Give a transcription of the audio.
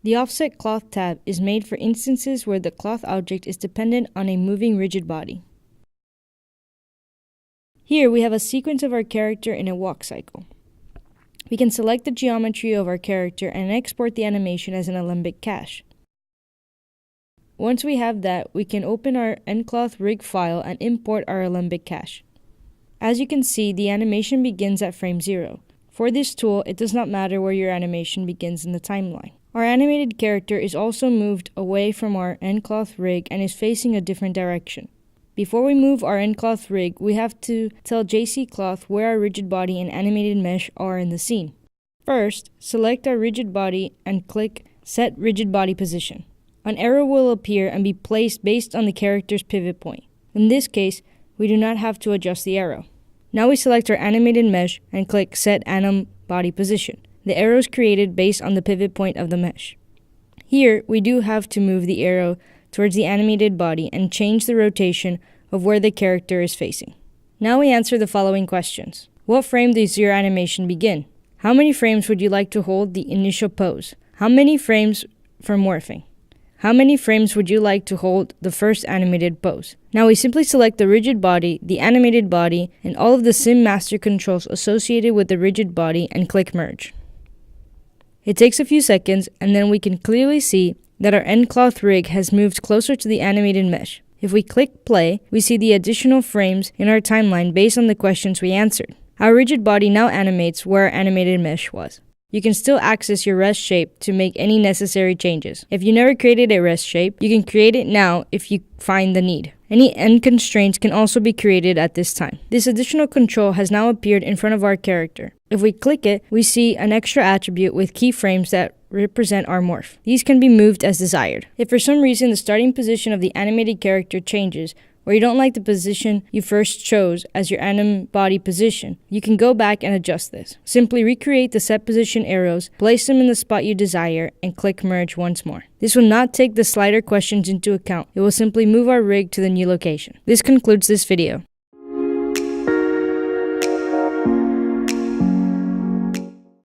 The Offset Cloth tab is made for instances where the cloth object is dependent on a moving rigid body. Here we have a sequence of our character in a walk cycle. We can select the geometry of our character and export the animation as an Alembic cache. Once we have that, we can open our nCloth rig file and import our Alembic cache. As you can see, the animation begins at frame 0. For this tool, it does not matter where your animation begins in the timeline. Our animated character is also moved away from our nCloth rig and is facing a different direction. Before we move our nCloth rig, we have to tell jcCloth where our rigid body and animated mesh are in the scene. First, select our rigid body and click Set Rigid Body Position. An arrow will appear and be placed based on the character's pivot point. In this case, we do not have to adjust the arrow. Now we select our animated mesh and click Set Anim Body Position. The arrow is created based on the pivot point of the mesh. Here, we do have to move the arrow towards the animated body and change the rotation of where the character is facing. Now we answer the following questions. What frame does your animation begin? How many frames would you like to hold the initial pose? How many frames for morphing? How many frames would you like to hold the first animated pose? Now we simply select the rigid body, the animated body, and all of the sim master controls associated with the rigid body and click Merge. It takes a few seconds and then we can clearly see that our nCloth rig has moved closer to the animated mesh. If we click play, we see the additional frames in our timeline based on the questions we answered. Our rigid body now animates where our animated mesh was. You can still access your rest shape to make any necessary changes. If you never created a rest shape, you can create it now if you find the need. Any end constraints can also be created at this time. This additional control has now appeared in front of our character. If we click it, we see an extra attribute with keyframes that represent our morph. These can be moved as desired. If for some reason the starting position of the animated character changes, or you don't like the position you first chose as your anim body position, you can go back and adjust this. Simply recreate the set position arrows, place them in the spot you desire, and click Merge once more. This will not take the slider questions into account. It will simply move our rig to the new location. This concludes this video.